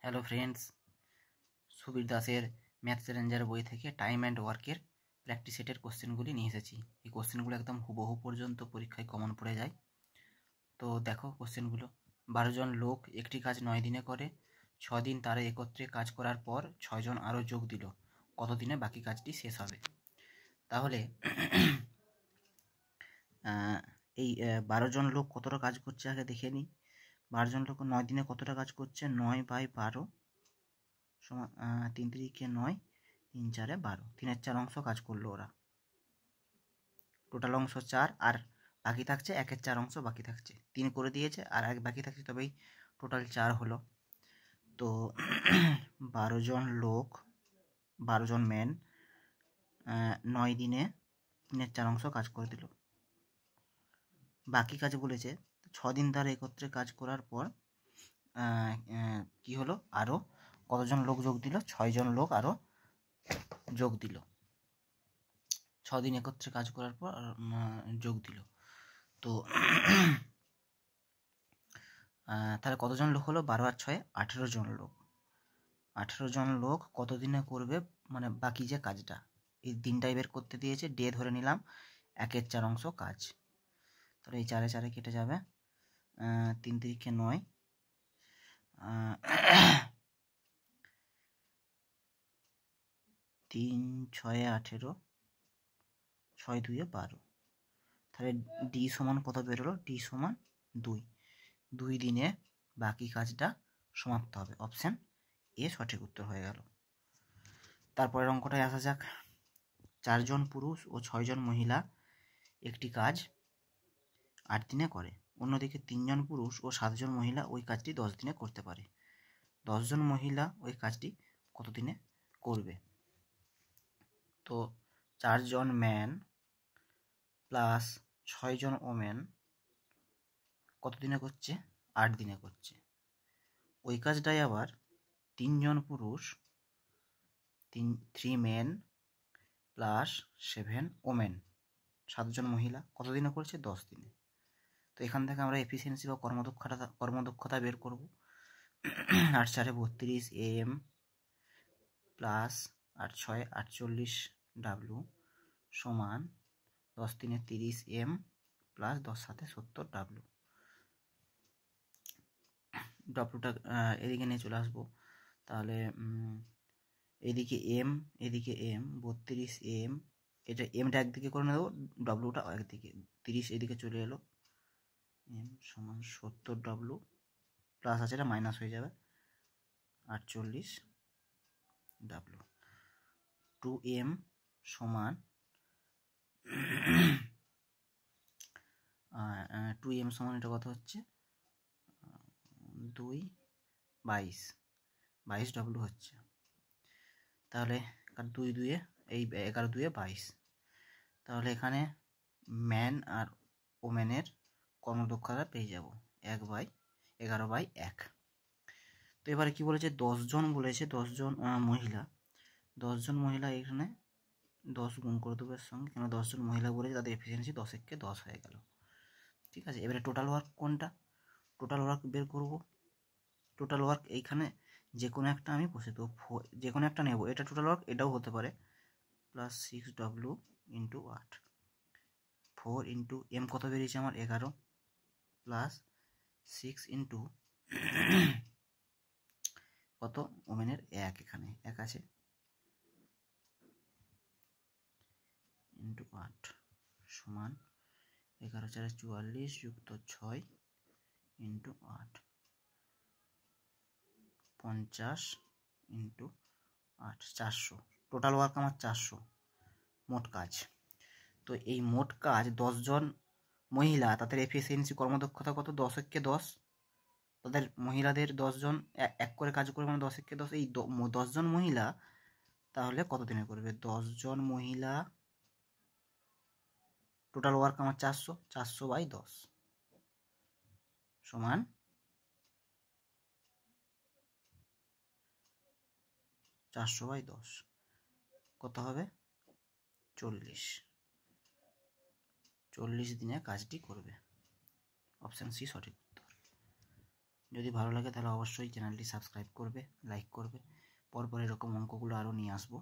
Hello friends, Subir দাসের math Challenger বই থেকে টাইম অ্যান্ড ওয়ার্কের প্র্যাকটিস সেটের কোশ্চেনগুলি নিয়ে এসেছি। এই কোশ্চেনগুলো একদম হুবহু পর্যন্ত পরীক্ষায় কমন পড়ে যায়। তো দেখো কোশ্চেনগুলো। 12 জন লোক একটি কাজ 9 দিনে করে। 6 দিন তারা একত্রে কাজ করার পর 6 জন আরও যোগ দিল। কত দিনে বাকি কাজটি শেষ হবে? তাহলে এই 12 জন লোক কতটা কাজ করছে আগে দেখে নিই। 12 জন লোক 9 দিনে কতটা কাজ করছে? 9/12 সমান 3 3 9, 3 4 12, 3-এর 4 অংশ কাজ করলো ওরা। টোটাল অংশ 4 আর বাকি থাকছে 1-এর 4 অংশ বাকি থাকছে। 3 করে দিয়েছে আর 1 বাকি থাকছে, তবেই টোটাল 4 হলো। তো 12 জন লোক, 12 জন ম্যান 9 দিনে 3-এর 4 অংশ কাজ করে দিল। বাকি কাজ বলেছে 6 দিন তারা একত্রে কাজ করার পর কি হলো, আরও কতজন লোক যোগ দিল? 6 জন লোক আরও যোগ দিল। 6 দিন একত্রে কাজ করার পর যোগ দিল। তো তাহলে কতজন লোক হলো? 12 আর 6 18 জন লোক। 18 জন লোক কত দিনে করবে, মানে বাকি যে কাজটা, এই দিনটাই বের করতে দিয়েছে। ডে ধরে নিলাম 1-এর 4 অংশ কাজ। তাহলে এই 4-এ 4 কেটে যাবে, 3 3 9, 3 6 18, 6 2 12। তাহলে ডি সমান কত বেরোলো? ডি সমান 2। 2 দিনে বাকি কাজটা সমাপ্ত হবে। অপশান এ সঠিক উত্তর হয়ে গেল। তারপরের অঙ্কটায় আসা যাক। 4 জন পুরুষ ও 6 জন মহিলা একটি কাজ 8 দিনে করে। অন্যদিকে 3 জন পুরুষ ও 7 জন মহিলা ওই কাজটি 10 দিনে করতে পারে। 10 জন মহিলা ওই কাজটি কত দিনে করবে? তো 4 জন ম্যান প্লাস 6 জন ওমেন কত দিনে করছে? 8 দিনে করছে। ওই কাজটাই আবার 3 জন পুরুষ, 3 মেন প্লাস 7 ওমেন, 7 জন মহিলা কত দিনে করছে? 10 দিনে। তো এখান থেকে আমরা এফিসিয়েন্সি বা কর্মদক্ষতা বের করব। 8 4 32 AM প্লাস 8 6 48 W সমান 10 3 30 M প্লাস 10 7 70 W। ডব্লুটা এদিকে নিয়ে চলে আসবো। তাহলে এদিকে এম, এদিকে এম, 32 M, এটা এমটা একদিকে করে নেবো, ডব্লুটা একদিকে, 30 এদিকে চলে এলো, এম সমান 70 W প্লাস আছে, এটা মাইনাস হয়ে যাবে, 48 W। 2M সমান 2M সমান এটা কত হচ্ছে? 2 22 W হচ্ছে। তাহলে 2 2 এই 11 2 22। তাহলে এখানে ম্যান আর ওমেনের কর্মদক্ষতা পেয়ে যাব 1/11/1। তো এবারে কি বলেছে? 10 জন বলেছে, 10 জন মহিলা। 10 জন মহিলা এখানে 10 গুণ করে দেবো এর সঙ্গে, কেন 10 জন মহিলা বলেছে, তাদের এফিসিয়েন্সি 10 10 হয়ে গেল। ঠিক আছে, এবারে টোটাল ওয়ার্ক কোনটা? টোটাল ওয়ার্ক বের করব। টোটাল ওয়ার্ক এইখানে যে কোনো একটা আমি বসে দেবো, যে কোনো একটা নেব। এটা টোটাল ওয়ার্ক, এটাও হতে পারে, plus 6W into 8। 4 into M কত বেরিয়েছে আমার? 11 প্লাস 6 ইন্টু কত? ওমেনের 1, এখানে 1 আছে, ইন্টু 8 সমান 11 4 44 যুক্ত 6 ইন্টু 8 50 ইন্টু 8 400। টোটাল ওয়ার্ক আমার 400 মোট কাজ। তো এই মোট কাজ 10 জন মহিলা, তাদের এফিসিয়েন্সি কর্মদক্ষতা কত? 10 10। তাদের মহিলাদের 10 জন এক করে কাজ করবে, মানে 10 10। এই 10 জন মহিলা তাহলে কত দিনে করবে? 10 জন মহিলা টোটাল ওয়ার্ক আমার 400, 400/10 সমান 400/10 কত হবে? 40। 40 দিনে কাজটি করবে। অপশান সি সঠিক উত্তর। যদি ভালো লাগে তাহলে অবশ্যই চ্যানেলটি সাবস্ক্রাইব করবে, লাইক করবে। পরপর এরকম অঙ্কগুলো আরও নিয়ে আসবো।